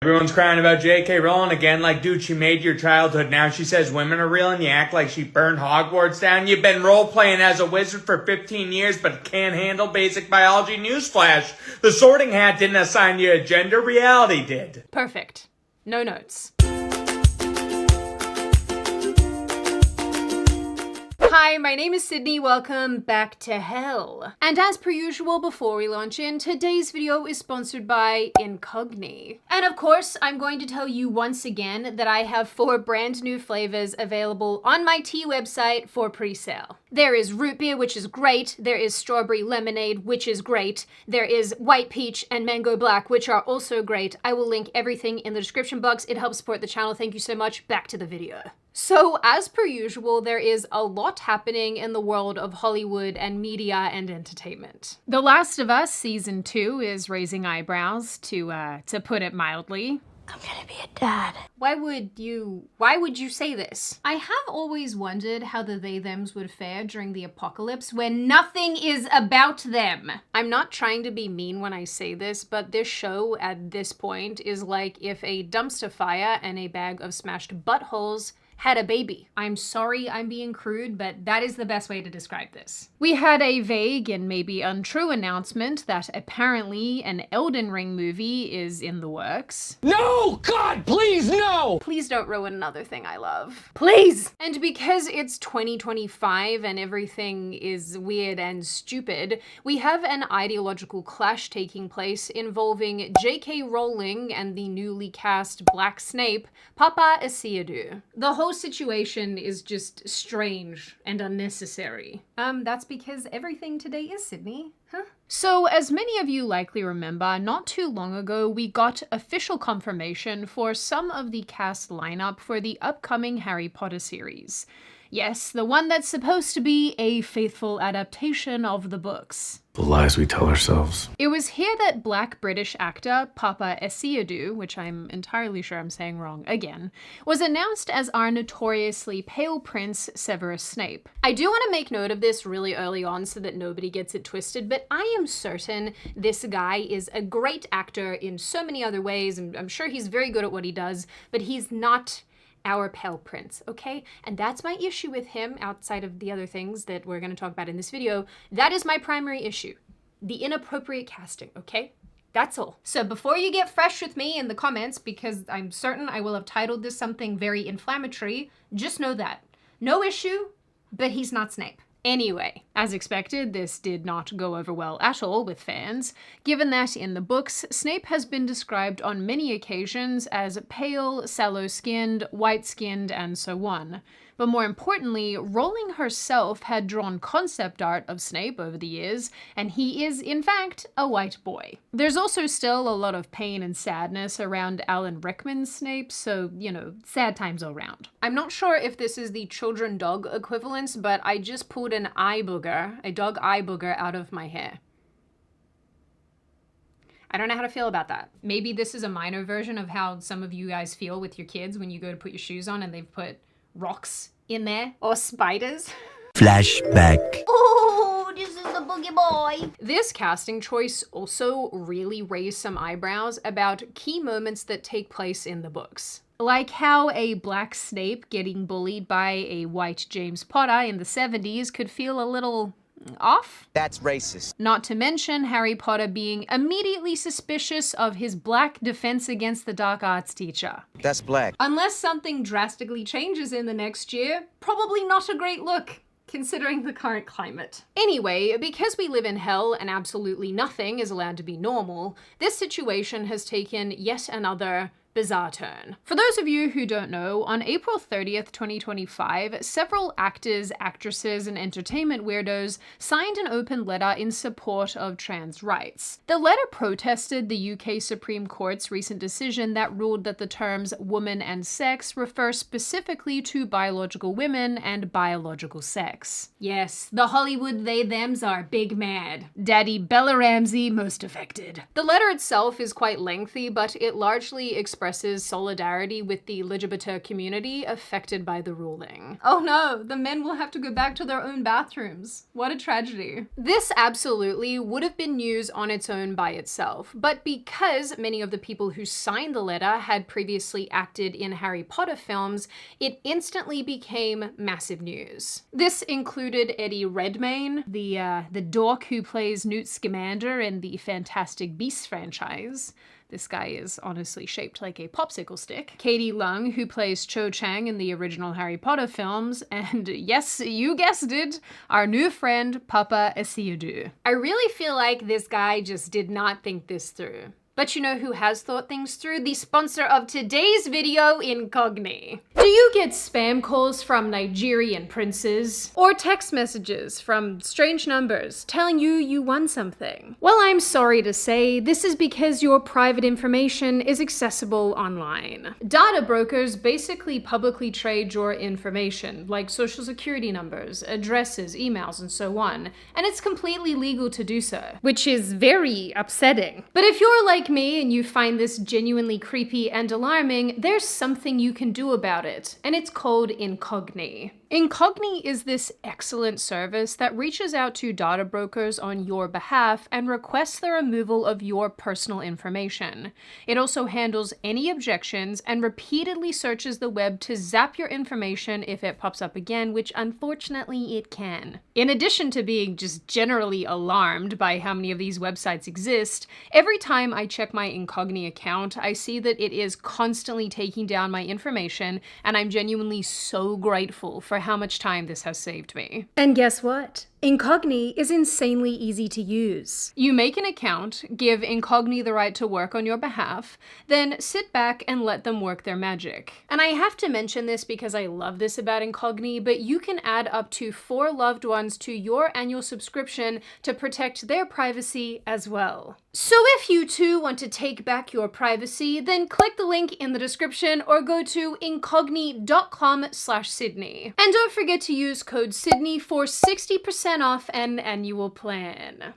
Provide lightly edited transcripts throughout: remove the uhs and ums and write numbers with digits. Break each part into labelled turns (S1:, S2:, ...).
S1: Everyone's crying about J.K. Rowling again, like, dude, she made your childhood. Now she says women are real and you act like she burned Hogwarts down. You've been role-playing as a wizard for 15 years, but can't handle basic biology. Newsflash. The Sorting Hat didn't assign you a gender, reality did.
S2: Perfect. No notes. Hi, my name is Sydney. Welcome back to hell. And as per usual, before we launch in, today's video is sponsored by Incogn. And of course, I'm going to tell you once again that I have 4 brand new flavors available on my tea website for pre-sale. There is root beer, which is great. There is strawberry lemonade, which is great. There is white peach and mango black, which are also great. I will link everything in the description box. It helps support the channel. Thank you so much. Back to the video. So, as per usual, there is a lot happening in the world of Hollywood and media and entertainment. The Last of Us Season 2 is raising eyebrows, to put it mildly.
S3: I'm gonna be a dad.
S2: Why would you say this? I have always wondered how the they-thems would fare during the apocalypse when nothing is about them. I'm not trying to be mean when I say this, but this show at this point is like if a dumpster fire and a bag of smashed buttholes had a baby. I'm sorry I'm being crude, but that is the best way to describe this. We had a vague and maybe untrue announcement that apparently an Elden Ring movie is in the works.
S4: No! God, please, no!
S2: Please don't ruin another thing I love. Please! And because it's 2025 and everything is weird and stupid, we have an ideological clash taking place involving J.K. Rowling and the newly cast Black Snape, Papa Asiadu. The whole situation is just strange and unnecessary. That's because everything today is Sydney, huh? So, as many of you likely remember, not too long ago we got official confirmation for some of the cast lineup for the upcoming Harry Potter series. Yes, the one that's supposed to be a faithful adaptation of the books.
S5: The lies we tell ourselves.
S2: It was here that Black British actor Papa Asiadu, which I'm entirely sure I'm saying wrong again, was announced as our notoriously pale prince Severus Snape. I do want to make note of this really early on so that nobody gets it twisted, but I am certain this guy is a great actor in so many other ways, and I'm sure he's very good at what he does, but he's not our pale prince, okay? And that's my issue with him, outside of the other things that we're going to talk about in this video. That is my primary issue. The inappropriate casting, okay? That's all. So before you get fresh with me in the comments, because I'm certain I will have titled this something very inflammatory, just know that. No issue, but he's not Snape. Anyway, as expected, this did not go over well at all with fans, given that in the books, Snape has been described on many occasions as pale, sallow-skinned, white-skinned, and so on. But more importantly, Rowling herself had drawn concept art of Snape over the years, and he is, in fact, a white boy. There's also still a lot of pain and sadness around Alan Rickman's Snape, so, you know, sad times all round. I'm not sure if this is the children-dog equivalence, but I just pulled an eye booger, a dog eye booger, out of my hair. I don't know how to feel about that. Maybe this is a minor version of how some of you guys feel with your kids when you go to put your shoes on and they've put rocks in there, or spiders.
S4: Flashback.
S3: Oh, this is the boogie boy.
S2: This casting choice also really raised some eyebrows about key moments that take place in the books. Like how a black Snape getting bullied by a white James Potter in the 70s could feel a little off.
S4: That's racist.
S2: Not to mention Harry Potter being immediately suspicious of his black Defense Against the Dark Arts teacher.
S4: That's black.
S2: Unless something drastically changes in the next year, probably not a great look, considering the current climate. Anyway, because we live in hell and absolutely nothing is allowed to be normal, this situation has taken yet another bizarre turn. For those of you who don't know, on April 30th, 2025, several actors, actresses, and entertainment weirdos signed an open letter in support of trans rights. The letter protested the UK Supreme Court's recent decision that ruled that the terms woman and sex refer specifically to biological women and biological sex. Yes, the Hollywood they-thems are big mad. Daddy Bella Ramsey most affected. The letter itself is quite lengthy, but it largely expresses expresses solidarity with the LGBT community affected by the ruling. Oh no, the men will have to go back to their own bathrooms. What a tragedy. This absolutely would have been news on its own by itself, but because many of the people who signed the letter had previously acted in Harry Potter films, it instantly became massive news. This included Eddie Redmayne, the dork who plays Newt Scamander in the Fantastic Beasts franchise. This guy is honestly shaped like a popsicle stick. Katie Lung, who plays Cho Chang in the original Harry Potter films, and yes, you guessed it, our new friend, Papa Essiedu. I really feel like this guy just did not think this through. But you know who has thought things through? The sponsor of today's video, Incogn. Do you get spam calls from Nigerian princes? Or text messages from strange numbers telling you won something? Well, I'm sorry to say, this is because your private information is accessible online. Data brokers basically publicly trade your information, like social security numbers, addresses, emails, and so on, and it's completely legal to do so, which is very upsetting. But if you're like me and you find this genuinely creepy and alarming, there's something you can do about it, and it's called Incogn. Incogn is this excellent service that reaches out to data brokers on your behalf and requests the removal of your personal information. It also handles any objections and repeatedly searches the web to zap your information if it pops up again, which unfortunately it can. In addition to being just generally alarmed by how many of these websites exist, every time I check my Incogn account, I see that it is constantly taking down my information, and I'm genuinely so grateful for how much time this has saved me. And guess what? Incogn is insanely easy to use. You make an account, give Incogn the right to work on your behalf, then sit back and let them work their magic. And I have to mention this because I love this about Incogn, but you can add up to 4 loved ones to your annual subscription to protect their privacy as well. So if you too want to take back your privacy, then click the link in the description or go to incogn.com/Sydney. And don't forget to use code Sydney for 60% off an annual plan.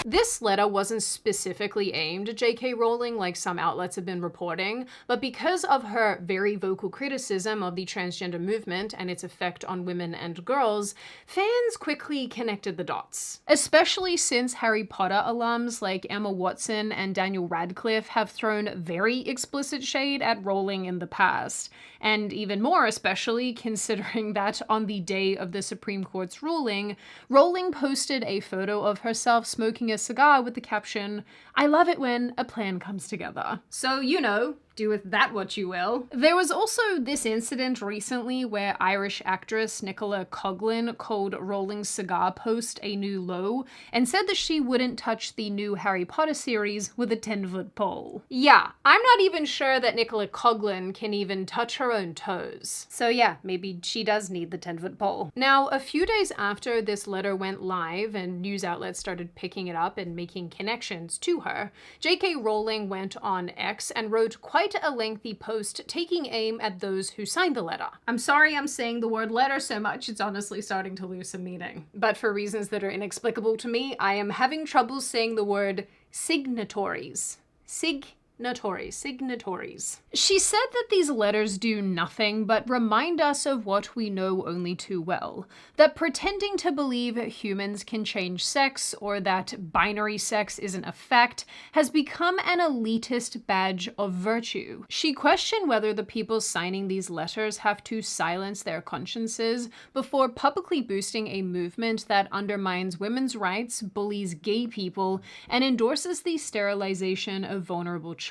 S2: This letter wasn't specifically aimed at J.K. Rowling like some outlets have been reporting, but because of her very vocal criticism of the transgender movement and its effect on women and girls, fans quickly connected the dots. Especially since Harry Potter alums like Emma Watson and Daniel Radcliffe have thrown very explicit shade at Rowling in the past, and even more especially considering that on the day of the Supreme Court's ruling, Rowling posted a photo of herself smoking a cigar with the caption, "I love it when a plan comes together." So, you know, do with that what you will. There was also this incident recently where Irish actress Nicola Coughlan called Rowling's cigar post a new low and said that she wouldn't touch the new Harry Potter series with a 10-foot pole. Yeah, I'm not even sure that Nicola Coughlan can even touch her own toes. So yeah, maybe she does need the 10-foot pole. Now, a few days after this letter went live and news outlets started picking it up and making connections to her, J.K. Rowling went on X and wrote quite a lengthy post taking aim at those who signed the letter. I'm sorry I'm saying the word letter so much, it's honestly starting to lose some meaning. But for reasons that are inexplicable to me, I am having trouble saying the word signatories. Signatories. She said that these letters do nothing but remind us of what we know only too well, that pretending to believe humans can change sex or that binary sex isn't a fact has become an elitist badge of virtue. She questioned whether the people signing these letters have to silence their consciences before publicly boosting a movement that undermines women's rights, bullies gay people, and endorses the sterilization of vulnerable children.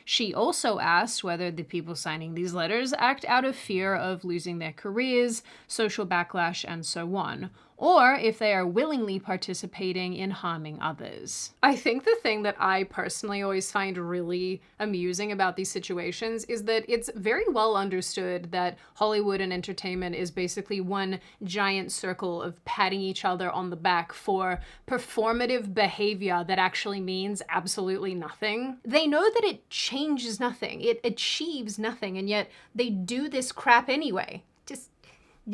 S2: She also asked whether the people signing these letters act out of fear of losing their careers, social backlash, and so on, or if they are willingly participating in harming others. I think the thing that I personally always find really amusing about these situations is that it's very well understood that Hollywood and entertainment is basically one giant circle of patting each other on the back for performative behavior that actually means absolutely nothing. They know that it changes nothing, it achieves nothing, and yet they do this crap anyway. Just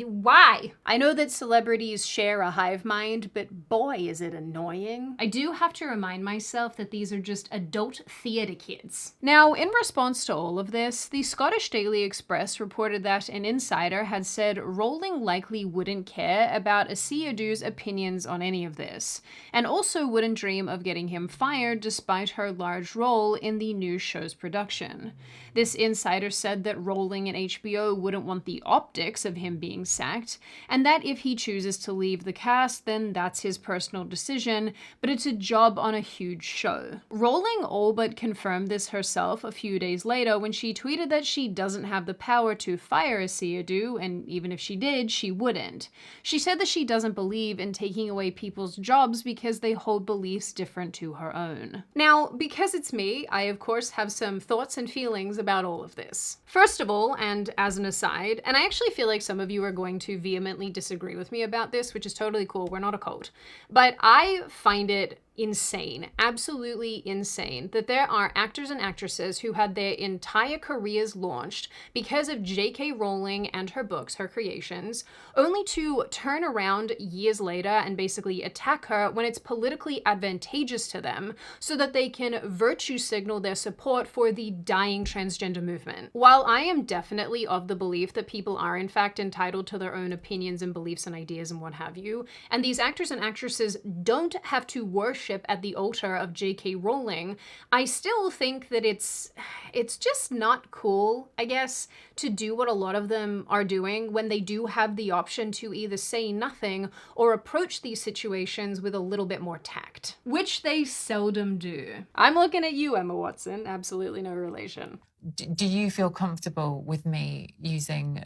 S2: Why? I know that celebrities share a hive mind, but boy, is it annoying. I do have to remind myself that these are just adult theatre kids. Now, in response to all of this, the Scottish Daily Express reported that an insider had said Rowling likely wouldn't care about Asiodu's opinions on any of this, and also wouldn't dream of getting him fired despite her large role in the new show's production. This insider said that Rowling and HBO wouldn't want the optics of him being sacked, and that if he chooses to leave the cast, then that's his personal decision, but it's a job on a huge show. Rowling all but confirmed this herself a few days later when she tweeted that she doesn't have the power to fire Asiodu, and even if she did, she wouldn't. She said that she doesn't believe in taking away people's jobs because they hold beliefs different to her own. Now, because it's me, I of course have some thoughts and feelings about all of this. First of all, and as an aside, and I actually feel like some of you are going to vehemently disagree with me about this, which is totally cool, we're not a cult, but I find it insane, absolutely insane, that there are actors and actresses who had their entire careers launched because of J.K. Rowling and her books, her creations, only to turn around years later and basically attack her when it's politically advantageous to them so that they can virtue signal their support for the dying transgender movement. While I am definitely of the belief that people are in fact entitled to their own opinions and beliefs and ideas and what have you, and these actors and actresses don't have to worship at the altar of J.K. Rowling, I still think that it's just not cool, I guess, to do what a lot of them are doing when they do have the option to either say nothing or approach these situations with a little bit more tact, which they seldom do. I'm looking at you, Emma Watson, absolutely no relation.
S6: Do you feel comfortable with me using,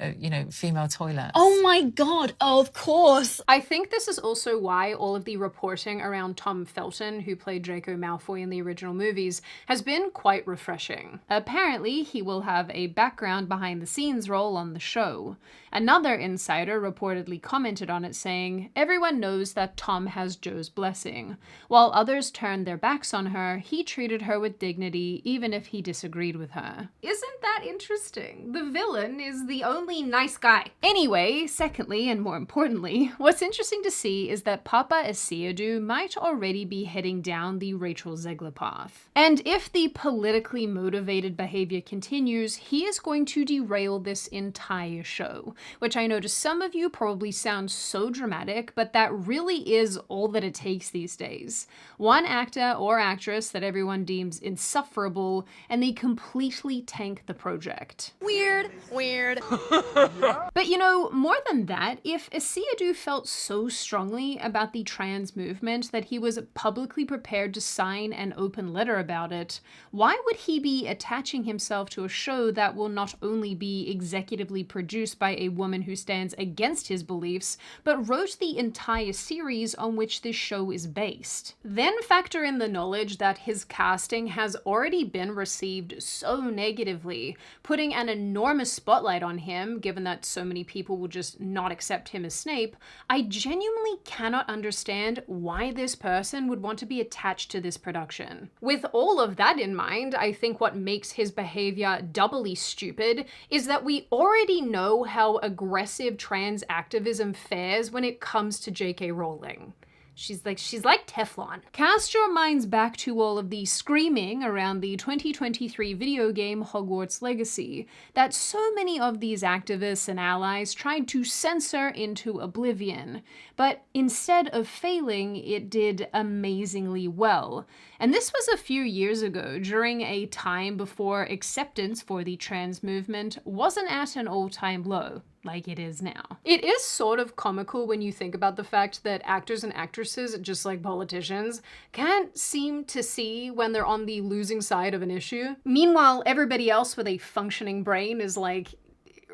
S6: female toilets?
S3: Oh my god, of course.
S2: I think this is also why all of the reporting around Tom Felton, who played Draco Malfoy in the original movies, has been quite refreshing. Apparently, he will have a background behind the scenes role on the show. Another insider reportedly commented on it saying, "Everyone knows that Tom has Jo's blessing. While others turned their backs on her, he treated her with dignity even if he disagreed with her." Isn't that interesting? The villain is the only nice guy. Anyway, secondly, and more importantly, what's interesting to see is that Papa Asiodu might already be heading down the Rachel Zegler path. And if the politically motivated behavior continues, he is going to derail this entire show, which I know to some of you probably sounds so dramatic, but that really is all that it takes these days. One actor or actress that everyone deems insufferable, and they completely tank the project.
S3: Weird.
S2: But more than that, if Asiodu felt so strongly about the trans movement that he was publicly prepared to sign an open letter about it, why would he be attaching himself to a show that will not only be executively produced by a woman who stands against his beliefs, but wrote the entire series on which this show is based? Then factor in the knowledge that his casting has already been received so negatively, putting an enormous spotlight on him, given that so many people will just not accept him as Snape. I genuinely cannot understand why this person would want to be attached to this production. With all of that in mind, I think what makes his behavior doubly stupid is that we already know how aggressive trans activism fares when it comes to J.K. Rowling. She's like Teflon. Cast your minds back to all of the screaming around the 2023 video game Hogwarts Legacy that so many of these activists and allies tried to censor into oblivion, but instead of failing, it did amazingly well. And this was a few years ago, during a time before acceptance for the trans movement wasn't at an all-time low, like it is now. It is sort of comical when you think about the fact that actors and actresses, just like politicians, can't seem to see when they're on the losing side of an issue. Meanwhile, everybody else with a functioning brain is like,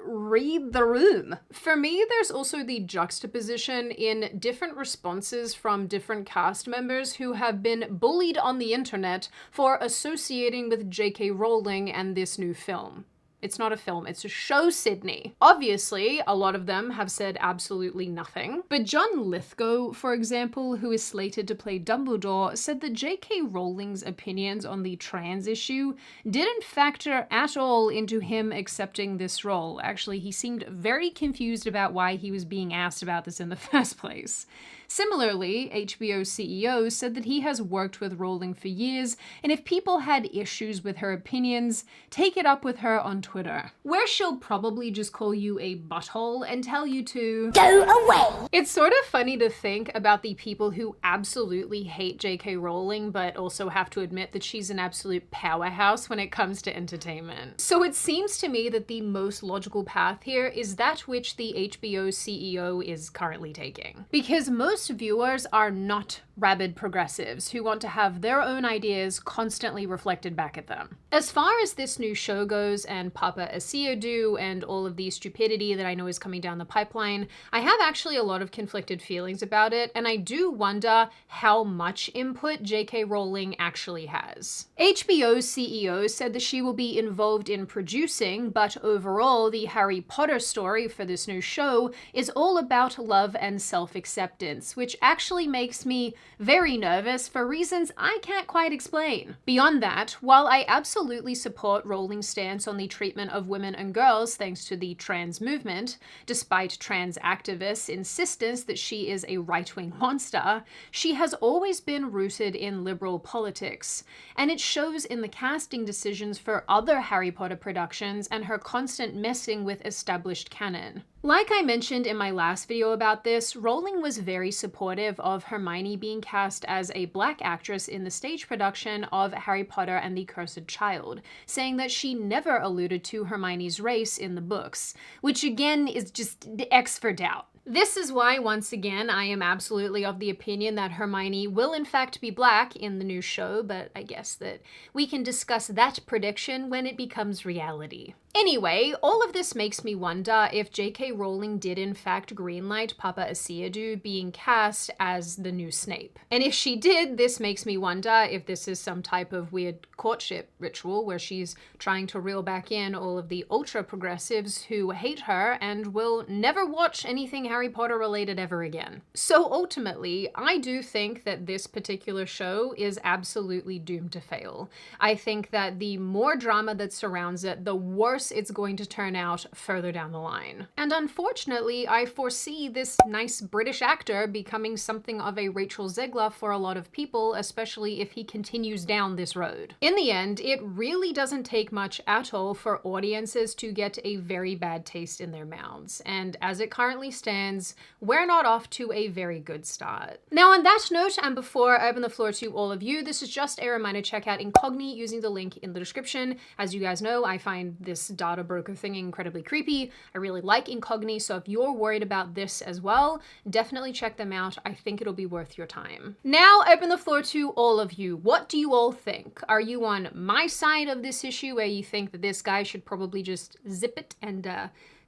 S2: read the room. For me, there's also the juxtaposition in different responses from different cast members who have been bullied on the internet for associating with J.K. Rowling and this new film. It's not a film, it's a show, Sydney. Obviously, a lot of them have said absolutely nothing. But John Lithgow, for example, who is slated to play Dumbledore, said that J.K. Rowling's opinions on the trans issue didn't factor at all into him accepting this role. Actually, he seemed very confused about why he was being asked about this in the first place. Similarly, HBO CEO said that he has worked with Rowling for years, and if people had issues with her opinions, take it up with her on Twitter, where she'll probably just call you a butthole and tell you to
S3: Go away!
S2: It's sort of funny to think about the people who absolutely hate J.K. Rowling, but also have to admit that she's an absolute powerhouse when it comes to entertainment. So it seems to me that the most logical path here is that which the HBO CEO is currently taking. Because most viewers are not rabid progressives who want to have their own ideas constantly reflected back at them. As far as this new show goes and Papa Asiodu and all of the stupidity that I know is coming down the pipeline, I have actually a lot of conflicted feelings about it, and I do wonder how much input J.K. Rowling actually has. HBO's CEO said that she will be involved in producing, but overall the Harry Potter story for this new show is all about love and self-acceptance, which actually makes me very nervous for reasons I can't quite explain. Beyond that, while I absolutely support Rowling's stance on the treatment of women and girls thanks to the trans movement, despite trans activists' insistence that she is a right-wing monster, she has always been rooted in liberal politics, and it shows in the casting decisions for other Harry Potter productions and her constant messing with established canon. Like I mentioned in my last video about this, Rowling was very supportive of Hermione being cast as a black actress in the stage production of Harry Potter and the Cursed Child, saying that she never alluded to Hermione's race in the books, which again is just X for doubt. This is why, once again, I am absolutely of the opinion that Hermione will in fact be black in the new show, but I guess that we can discuss that prediction when it becomes reality. Anyway, all of this makes me wonder if J.K. Rowling did in fact greenlight Papa Asiodu being cast as the new Snape. And if she did, this makes me wonder if this is some type of weird courtship ritual where she's trying to reel back in all of the ultra-progressives who hate her and will never watch anything Harry Potter related ever again. So ultimately, I do think that this particular show is absolutely doomed to fail. I think that the more drama that surrounds it, the worse it's going to turn out further down the line. And unfortunately, I foresee this nice British actor becoming something of a Rachel Zegler for a lot of people, especially if he continues down this road. In the end, it really doesn't take much at all for audiences to get a very bad taste in their mouths. And as it currently stands, we're not off to a very good start. Now, on that note, and before I open the floor to all of you, this is just a reminder to check out Incogn using the link in the description. As you guys know, I find this data broker thing incredibly creepy. I really like Incogn, so if you're worried about this as well, definitely check them out. I think it'll be worth your time. Now, open the floor to all of you. What do you all think? Are you on my side of this issue where you think that this guy should probably just zip it and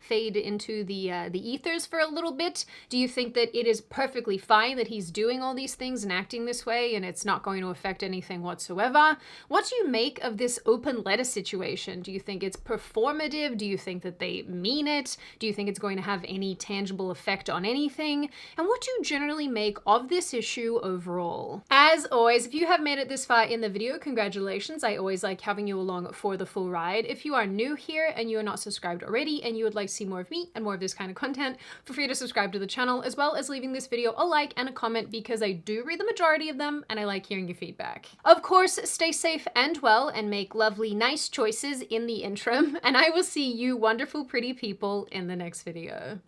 S2: fade into the ethers for a little bit? Do you think that it is perfectly fine that he's doing all these things and acting this way and it's not going to affect anything whatsoever? What do you make of this open letter situation? Do you think it's performative? Do you think that they mean it? Do you think it's going to have any tangible effect on anything? And what do you generally make of this issue overall? As always, if you have made it this far in the video, congratulations. I always like having you along for the full ride. If you are new here and you are not subscribed already and you would like to see more of me and more of this kind of content, feel free to subscribe to the channel, as well as leaving this video a like and a comment, because I do read the majority of them and I like hearing your feedback. Of course, stay safe and well and make lovely, nice choices in the interim, and I will see you wonderful, pretty people in the next video.